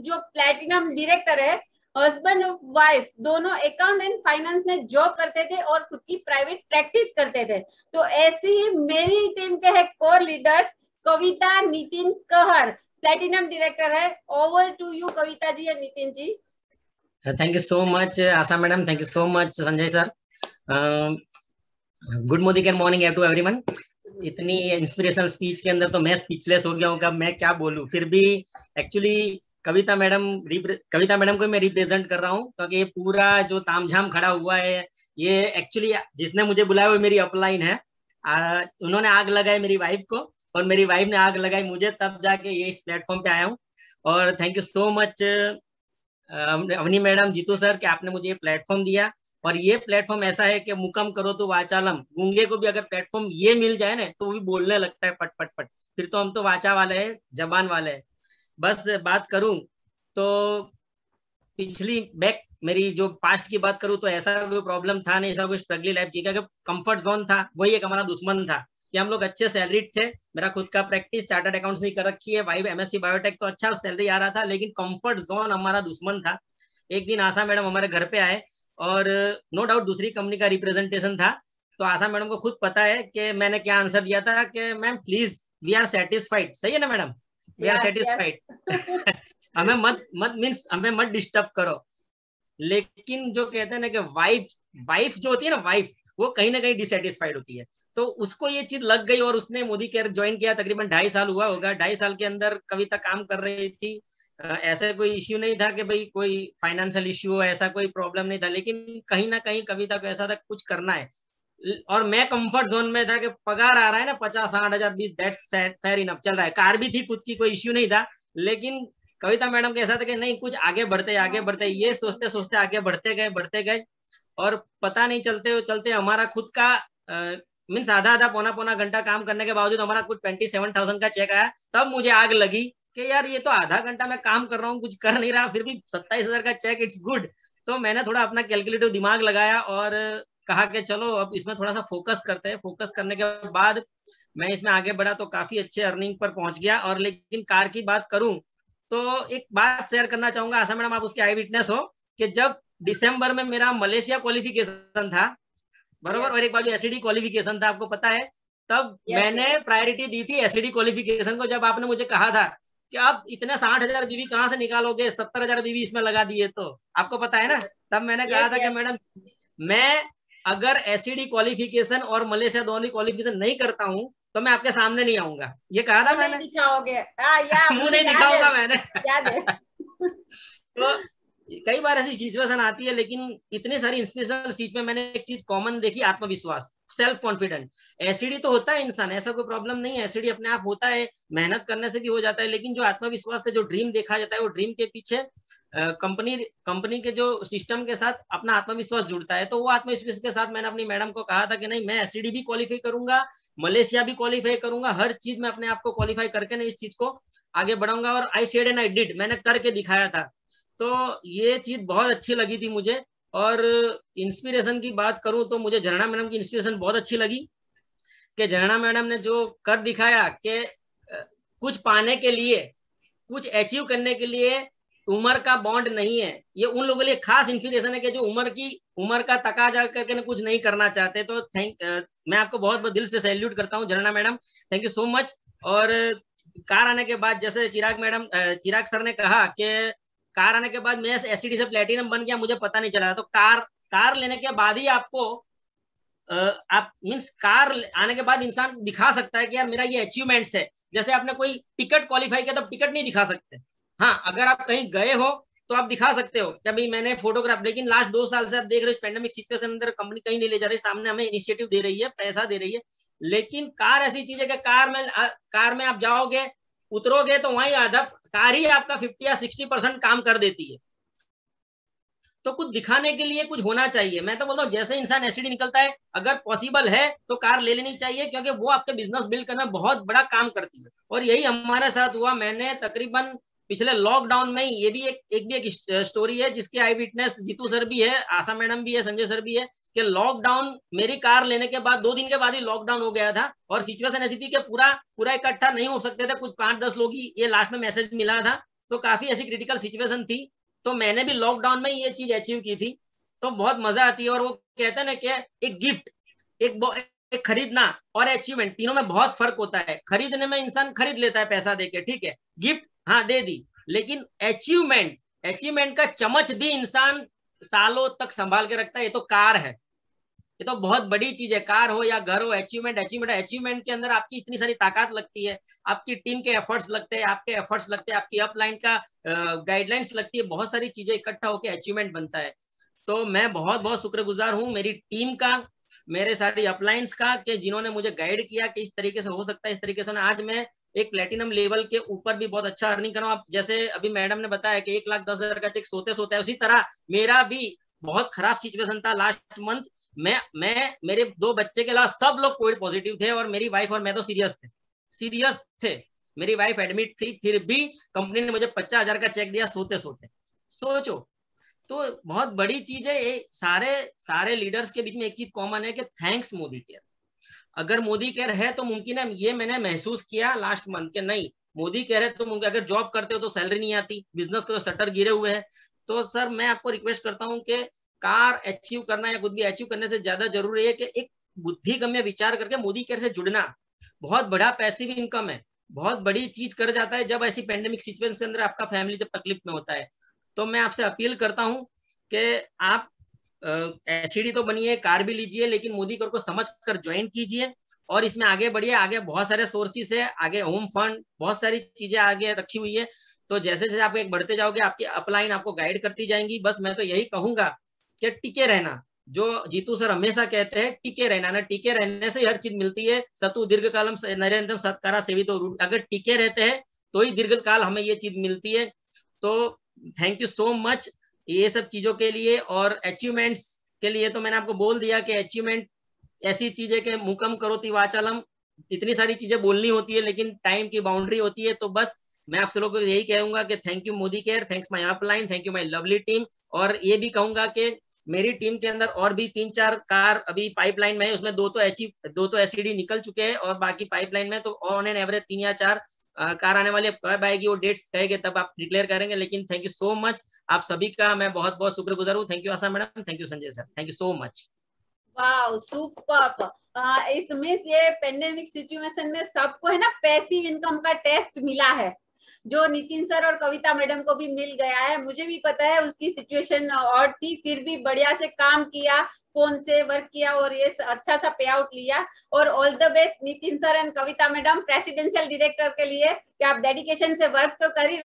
जो platinum director है, husband और वाइफ दोनों अकाउंट एंड फाइनेंस में जॉब करते थे और खुद की प्राइवेट प्रैक्टिस करते थे। तो ऐसी ही मेरी टीम के है कोर लीडर्स कविता, नितिन, कहर, प्लैटिनम डायरेक्टर है। Over to you Kavita ji और Nitin ji. Thank you so much Asha madam, thank you so much Sanjay sir. Good morning to everyone. इतनी इंस्पिरेशनल स्पीच के अंदर तो मैं स्पीचलेस हो गया हूँ, अब मैं क्या बोलूं। फिर भी एक्चुअली कविता मैडम को मैं रिप्रेजेंट कर रहा हूँ, क्योंकि ये पूरा जो तामझाम खड़ा हुआ है, ये एक्चुअली जिसने मुझे बुलाया वो मेरी अपलाइन है। उन्होंने आग लगाई मेरी वाइफ को और मेरी वाइफ ने आग लगाई मुझे, तब जाके ये इस प्लेटफॉर्म पे आया हूँ। और thank you so much Avni madam, Jitu sir, कि आपने मुझे ये प्लेटफॉर्म दिया। और ये प्लेटफॉर्म ऐसा है कि मुकम करो तो वाचालम, गूंगे को भी अगर प्लेटफॉर्म ये मिल जाए ना तो वो भी बोलने लगता है पट पट पट। फिर तो हम तो वाचा वाले हैं, जबान वाले हैं। बस बात करूं तो पिछली बैक मेरी जो पास्ट की बात करूं तो ऐसा कोई प्रॉब्लम था नहीं, ऐसा कोई स्ट्रगली लाइफ जी का कंफर्ट जोन था, वही एक हमारा दुश्मन था कि हम लोग अच्छे सैलरीड थे। मेरा खुद का प्रैक्टिस चार्टर्ड अकाउंट्स नहीं कर रखी है, वाइफ एमएससी बायोटेक, तो अच्छा सैलरी आ रहा था, लेकिन कंफर्ट जोन हमारा दुश्मन था। एक दिन आशा मैडम हमारे घर पे आए और नो डाउट दूसरी कंपनी का रिप्रेजेंटेशन था। तो आशा मैडम को खुद पता है कि मैंने क्या आंसर दिया था कि ma'am please we are satisfied. सही है ना मैडम? We are satisfied. हमें मत मीन्स हमें मत डिस्टर्ब करो। लेकिन जो कहते हैं ना कि वाइफ जो होती है ना, वाइफ वो कहीं ना कहीं डिससेटिस्फाइड होती है। तो उसको ये चीज लग गई और उसने मोदी केयर ज्वाइन किया। तकरीबन 2.5 साल हुआ होगा। 2.5 साल के अंदर कविता काम कर रही थी। ऐसा कोई इश्यू नहीं था कि भाई कोई फाइनेंशियल इश्यू हो, ऐसा कोई प्रॉब्लम नहीं था, लेकिन कहीं ना कहीं कविता को ऐसा था कुछ करना है। और मैं कंफर्ट जोन में था कि पगार आ रहा है ना 50-60 हजार, 20, दैट्स फेयर इनफ, चल रहा है। कार भी थी खुद की, कोई इश्यू नहीं था। लेकिन कविता मैडम के ऐसा था कि नहीं, कुछ आगे बढ़ते ये सोचते सोचते आगे बढ़ते गए। और पता नहीं चलते चलते हमारा खुद का मीन्स आधा पौना घंटा काम करने के बावजूद हमारा कुछ 27,000 का चेक आया। तब मुझे आग लगी कि यार ये तो आधा घंटा मैं काम कर रहा हूँ, कुछ कर नहीं रहा, फिर भी 27,000 का चेक, इट्स गुड। तो मैंने थोड़ा अपना कैलकुलेटिव दिमाग लगाया और कहा कि चलो अब इसमें थोड़ा सा फोकस करते हैं। फोकस करने के बाद मैं इसमें आगे बढ़ा तो काफी अच्छे अर्निंग पर पहुंच गया। और लेकिन कार की बात करूं तो एक बात शेयर करना चाहूंगा, आशा मैडम आप उसके आई विटनेस हो, कि जब दिसंबर में मेरा मलेशिया क्वालिफिकेशन था बरोबर, और एक बाजू एसईडी क्वालिफिकेशन था, आपको पता है, तब मैंने प्रायोरिटी दी थी एसईडी क्वालिफिकेशन को। जब आपने मुझे कहा था कि आप इतने 60,000 बीवी कहाँ से निकालोगे, 70,000 बीवी इसमें लगा दिए, तो आपको पता है ना, तब मैंने कहा था कि मैडम मैं अगर एसईडी क्वालिफिकेशन और मलेशिया दोनों क्वालिफिकेशन नहीं करता हूं तो मैं आपके सामने नहीं आऊंगा। ये कहा था मैंने। मुंह नहीं दिखाऊंगा मैंने। याद है। तो कई बार ऐसी सिचुएशन आती है, लेकिन इतनी सारी इंस्पिरेशनल चीज में मैंने एक चीज कॉमन देखी, आत्मविश्वास, सेल्फ कॉन्फिडेंट। एसईडी तो होता है इंसान, ऐसा कोई प्रॉब्लम नहीं है, एसईडी अपने आप होता है, मेहनत करने से भी हो जाता है। लेकिन जो आत्मविश्वास से जो ड्रीम देखा जाता है, वो ड्रीम के पीछे कंपनी के जो सिस्टम के साथ अपना आत्मविश्वास जुड़ता है। तो वो आत्मविश्वास के साथ मैंने अपनी मैडम को कहा था कि नहीं, मैं एसईडी भी क्वालिफाई करूंगा, मलेशिया भी क्वालिफाई करूंगा, हर चीज में अपने आप को क्वालिफाई करके ना इस चीज को आगे बढ़ाऊंगा। और I said and I did, मैंने करके दिखाया था। तो ये चीज बहुत अच्छी लगी थी मुझे। और इंस्पिरेशन की बात करूं तो मुझे झरना मैडम की इंस्पिरेशन बहुत अच्छी लगी, कि झरना मैडम ने जो कर दिखाया कि कुछ पाने के लिए, कुछ अचीव करने के लिए उम्र का बॉन्ड नहीं है। ये उन लोगों के लिए खास इंस्पिरेशन है कि जो उम्र का तकाजा करके कुछ नहीं करना चाहते। तो मैं आपको बहुत बहुत दिल से सैल्यूट करता हूँ झरना madam, thank you so much. और कार आने के बाद, जैसे चिराग सर ने कहा कि कार आने के बाद मैं एसईडी से प्लेटिनम बन गया, मुझे पता नहीं चला। तो कार लेने के बाद ही आपको आप मीन्स कार आने के बाद इंसान दिखा सकता है कि यार मेरा ये अचीवमेंट्स है। जैसे आपने कोई टिकट क्वालिफाई किया तो टिकट नहीं दिखा सकते। हाँ, अगर आप कहीं गए हो तो आप दिखा सकते हो कि भाई मैंने फोटोग्राफ। लेकिन लास्ट 2 साल से आप देख रहे हो पेंडेमिक सिचुएशन अंदर कंपनी कहीं नहीं ले जा रही, सामने हमें इनिशिएटिव दे रही है, पैसा दे रही है। लेकिन कार ऐसी चीज है कि कार में आप जाओगे, उतरोगे तो वहीं आधा कार ही आपका 50 या 60% काम कर देती है। तो कुछ दिखाने के लिए कुछ होना चाहिए। मैं तो बोलता हूँ जैसे इंसान एसईडी निकलता है, अगर पॉसिबल है तो कार ले लेनी चाहिए, क्योंकि वो आपके बिजनेस बिल्ड करना बहुत बड़ा काम करती है। और यही हमारे साथ हुआ। मैंने तकरीबन पिछले लॉकडाउन में, ये भी एक स्टोरी है जिसके आई विटनेस जीतू सर भी है, आशा मैडम भी है, संजय सर भी है, कि लॉकडाउन मेरी कार लेने के बाद 2 दिन के बाद ही लॉकडाउन हो गया था। और सिचुएशन ऐसी थी कि पूरा इकट्ठा नहीं हो सकते थे, कुछ 5-10 लोग ही, ये लास्ट में मैसेज मिला था तो काफी ऐसी क्रिटिकल सिचुएशन थी, तो मैंने भी लॉकडाउन में ये चीज अचीव की थी। तो बहुत मजा आती है। और वो कहते हैं ना कि एक गिफ्ट, एक खरीदना और अचीवमेंट, तीनों में बहुत फर्क होता है। खरीदने में इंसान खरीद लेता है पैसा देके, ठीक है, गिफ्ट हाँ दे दी, लेकिन अचीवमेंट का चम्मच भी इंसान सालों तक संभाल के रखता है। ये तो कार है, ये तो बहुत बड़ी चीज है, कार हो या घर हो। अचीवमेंट के अंदर आपकी इतनी सारी ताकत लगती है, आपकी टीम के एफर्ट्स लगते हैं, आपके एफर्ट्स लगते हैं, आपकी अपलाइन का गाइडलाइंस लगती है, बहुत सारी चीजें इकट्ठा होकर अचीवमेंट बनता है। तो मैं बहुत बहुत शुक्रगुजार हूँ मेरी टीम का, मेरे सारी अपलाइंस का, कि जिन्होंने मुझे गाइड किया कि इस तरीके से हो सकता है, इस तरीके से। आज मैं एक प्लेटिनम लेवल के ऊपर भी बहुत अच्छा अर्निंग कर रहा हूँ। जैसे अभी मैडम ने बताया कि 1,10,000 का चेक सोते सोते है, उसी तरह मेरा भी बहुत खराब सिचुएशन था लास्ट मंथ। मैं मेरे 2 बच्चे के अलावा सब लोग कोविड पॉजिटिव थे, और मेरी वाइफ और मैं तो सीरियस थे। मेरी वाइफ एडमिट थी, फिर भी कंपनी ने मुझे 50,000 का चेक दिया सोते सोते। सोचो, तो बहुत बड़ी चीज है ये। सारे लीडर्स के बीच में एक चीज कॉमन है कि थैंक्स मोदी केयर। अगर मोदी केयर है तो मुमकिन है, ये मैंने महसूस किया लास्ट मंथ के, नहीं मोदी केयर है तो मुमकिन। अगर जॉब करते हो तो सैलरी नहीं आती, बिजनेस के तो शटर गिरे हुए हैं। तो सर मैं आपको रिक्वेस्ट करता हूँ कि कार अचीव करना या कुछ भी अचीव करने से ज्यादा जरूरी है कि एक बुद्धिगम्य विचार करके मोदी केयर से जुड़ना। बहुत बड़ा पैसिव इनकम है, बहुत बड़ी चीज कर जाता है जब ऐसी पेंडेमिक सिचुएशन के अंदर आपका फैमिली जब तकलीफ में होता है। तो मैं आपसे अपील करता हूँ कि आप एसईडी तो बनिए, कार भी लीजिए, लेकिन मोदी केयर को समझ कर ज्वाइन कीजिए और इसमें आगे बढ़िए। आगे बहुत सारे सोर्सेस है, आगे होम फंड, बहुत सारी चीजें आगे रखी हुई है। तो जैसे जैसे आप एक बढ़ते जाओगे, आपकी अपलाइन आपको गाइड करती जाएंगी। बस मैं तो यही कहूंगा कि टिके रहना, जो जीतू सर हमेशा कहते हैं, टिके रहना ना, टिके रहने से हर चीज मिलती है। सतु दीर्घ कालम नरेंद्र सत्कारा सेवितो रूप, अगर टिके रहते हैं तो ही दीर्घ काल हमें ये चीज मिलती है। तो थैंक यू सो मच ये सब चीजों के लिए। और अचीवमेंट्स के लिए तो मैंने आपको बोल दिया कि अचीवमेंट ऐसी चीज है कि मुकम करोति वाचालम, इतनी सारी चीजें बोलनी होती है लेकिन टाइम की बाउंड्री होती है। तो बस मैं आप सब लोगों को यही कहूंगा कि thank you Modi care, thanks my upline, thank you my lovely team. और ये भी कहूंगा कि मेरी टीम के अंदर और भी 3-4 कार अभी पाइपलाइन में है, उसमें 2 तो एसईडी निकल चुके हैं और बाकी पाइपलाइन में। तो ऑन एन एवरेज 3 या 4 कार आने वाली। कब आएगी वो डेट्स कहेंगे तब आप डिक्लेयर करेंगे। लेकिन थैंक यू सो मच आप सभी का, मैं बहुत बहुत शुक्रगुजार हूँ। Thank you Asha madam, thank you Sanjay sir, thank you so much. Wow superb. इसमें ये पेंडेमिक सिचुएशन में सबको है ना पैसिव इनकम का टेस्ट मिला है, जो नितिन सर और कविता मैडम को भी मिल गया है। मुझे भी पता है उसकी सिचुएशन और थी, फिर भी बढ़िया से काम किया, फोन से वर्क किया और ये अच्छा सा पे आउट लिया। और all the best Nitin sir and Kavita madam presidential director के लिए कि आप डेडिकेशन से वर्क तो कर ही